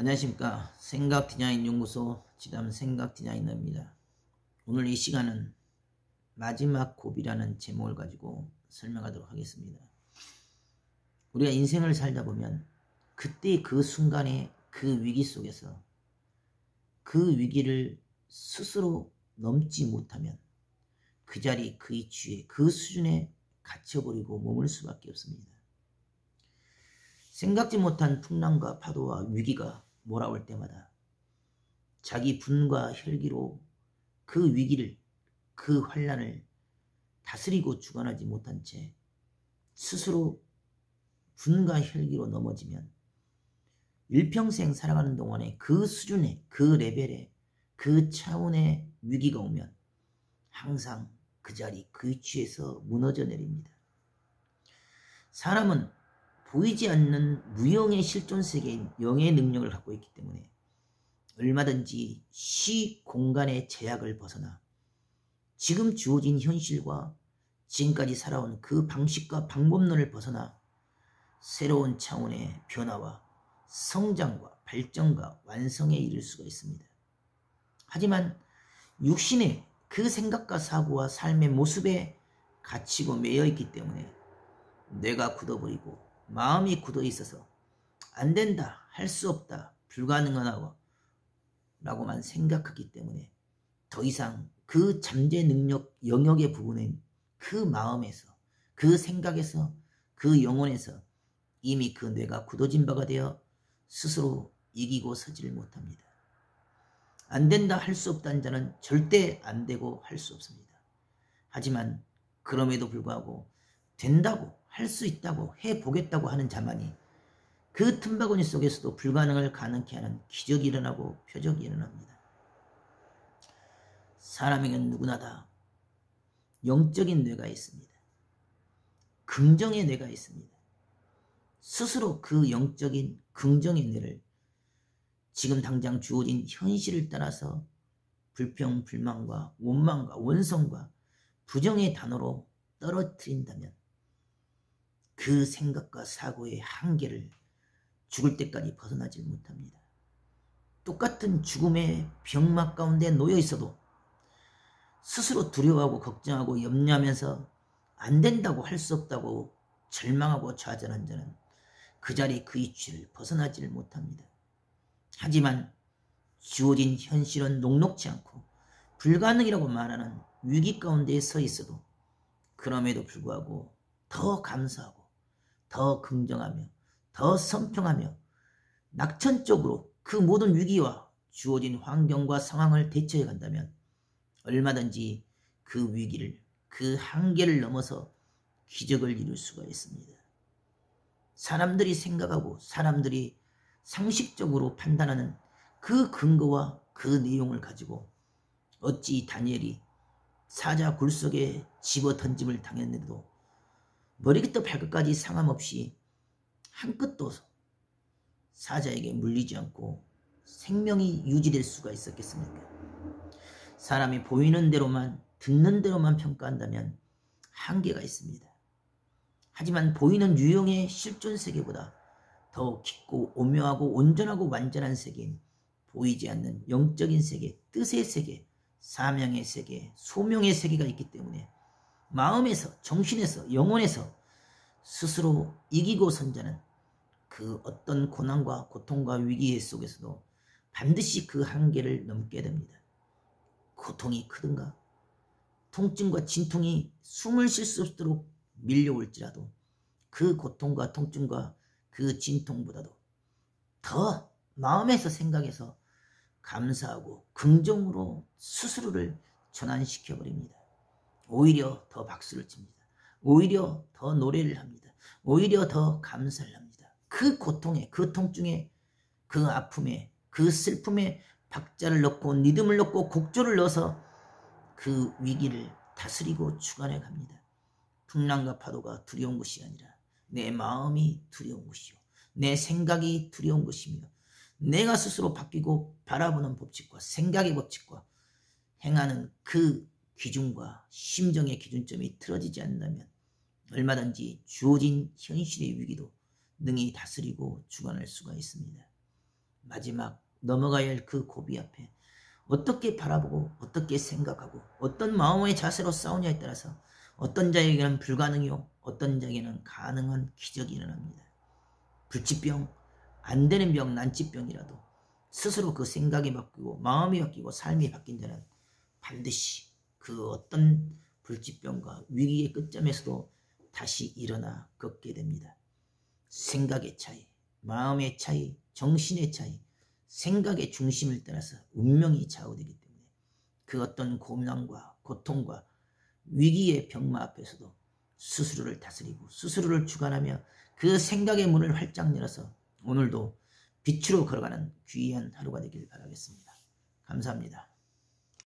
안녕하십니까. 생각디자인연구소 지담 생각디자이너입니다. 오늘 이 시간은 마지막 고비라는 제목을 가지고 설명하도록 하겠습니다. 우리가 인생을 살다 보면 그때 그 순간에 그 위기 속에서 그 위기를 스스로 넘지 못하면 그 자리 그 이치에 그 수준에 갇혀버리고 머물 수밖에 없습니다. 생각지 못한 풍랑과 파도와 위기가 몰아올 때마다 자기 분과 혈기로 그 위기를, 그 환난을 다스리고 주관하지 못한 채 스스로 분과 혈기로 넘어지면 일평생 살아가는 동안에 그 수준의, 그 레벨의, 그 차원의 위기가 오면 항상 그 자리, 그 위치에서 무너져 내립니다. 사람은 보이지 않는 무형의 실존 세계인 영의 능력을 갖고 있기 때문에 얼마든지 시 공간의 제약을 벗어나 지금 주어진 현실과 지금까지 살아온 그 방식과 방법론을 벗어나 새로운 차원의 변화와 성장과 발전과 완성에 이를 수가 있습니다. 하지만 육신의 그 생각과 사고와 삶의 모습에 갇히고 매여 있기 때문에 뇌가 굳어버리고 마음이 굳어 있어서 안 된다, 할 수 없다, 불가능하다고 라고만 생각하기 때문에 더 이상 그 잠재 능력 영역의 부분인 그 마음에서, 그 생각에서, 그 영혼에서 이미 그 뇌가 굳어진 바가 되어 스스로 이기고 서지를 못합니다. 안 된다, 할 수 없다는 자는 절대 안 되고 할 수 없습니다. 하지만 그럼에도 불구하고 된다고, 할 수 있다고, 해보겠다고 하는 자만이 그 틈바구니 속에서도 불가능을 가능케 하는 기적이 일어나고 표적이 일어납니다. 사람에게는 누구나 다 영적인 뇌가 있습니다. 긍정의 뇌가 있습니다. 스스로 그 영적인 긍정의 뇌를 지금 당장 주어진 현실을 따라서 불평, 불만과 원망과 원성과 부정의 단어로 떨어뜨린다면 그 생각과 사고의 한계를 죽을 때까지 벗어나지 못합니다. 똑같은 죽음의 병막 가운데 놓여 있어도 스스로 두려워하고 걱정하고 염려하면서 안 된다고, 할 수 없다고 절망하고 좌절한 자는 그 자리 그 이치를 벗어나지를 못합니다. 하지만 주어진 현실은 녹록지 않고 불가능이라고 말하는 위기 가운데 서 있어도 그럼에도 불구하고 더 감사하고 더 긍정하며 더 선평하며 낙천적으로 그 모든 위기와 주어진 환경과 상황을 대처해 간다면 얼마든지 그 위기를, 그 한계를 넘어서 기적을 이룰 수가 있습니다. 사람들이 생각하고 사람들이 상식적으로 판단하는 그 근거와 그 내용을 가지고 어찌 다니엘이 사자 굴 속에 집어 던짐을 당했는데도 머리부터 발끝까지 상함없이 한 끗도 사자에게 물리지 않고 생명이 유지될 수가 있었겠습니까? 사람이 보이는 대로만, 듣는 대로만 평가한다면 한계가 있습니다. 하지만 보이는 유형의 실존 세계보다 더 깊고 오묘하고 온전하고 완전한 세계인 보이지 않는 영적인 세계, 뜻의 세계, 사명의 세계, 소명의 세계가 있기 때문에 마음에서, 정신에서, 영혼에서 스스로 이기고 선 자는 그 어떤 고난과 고통과 위기 속에서도 반드시 그 한계를 넘게 됩니다. 고통이 크든가 통증과 진통이 숨을 쉴 수 없도록 밀려올지라도 그 고통과 통증과 그 진통보다도 더 마음에서 생각해서 감사하고 긍정으로 스스로를 전환시켜버립니다. 오히려 더 박수를 칩니다. 오히려 더 노래를 합니다. 오히려 더 감사를 합니다. 그 고통에, 그 통증에, 그 아픔에, 그 슬픔에 박자를 넣고 리듬을 넣고 곡조를 넣어서 그 위기를 다스리고 주관해 갑니다. 풍랑과 파도가 두려운 것이 아니라 내 마음이 두려운 것이요, 내 생각이 두려운 것이며 내가 스스로 바뀌고 바라보는 법칙과 생각의 법칙과 행하는 그 기준과 심정의 기준점이 틀어지지 않는다면 얼마든지 주어진 현실의 위기도 능히 다스리고 주관할 수가 있습니다. 마지막 넘어가야 할 그 고비 앞에 어떻게 바라보고 어떻게 생각하고 어떤 마음의 자세로 싸우냐에 따라서 어떤 자에게는 불가능이요 어떤 자에게는 가능한 기적이 일어납니다. 불치병, 안 되는 병, 난치병이라도 스스로 그 생각이 바뀌고 마음이 바뀌고 삶이 바뀐 자는 반드시 그 어떤 불치병과 위기의 끝점에서도 다시 일어나 걷게 됩니다. 생각의 차이, 마음의 차이, 정신의 차이, 생각의 중심을 따라서 운명이 좌우되기 때문에 그 어떤 고난과 고통과 위기의 병마 앞에서도 스스로를 다스리고 스스로를 주관하며 그 생각의 문을 활짝 열어서 오늘도 빛으로 걸어가는 귀한 하루가 되길 바라겠습니다. 감사합니다.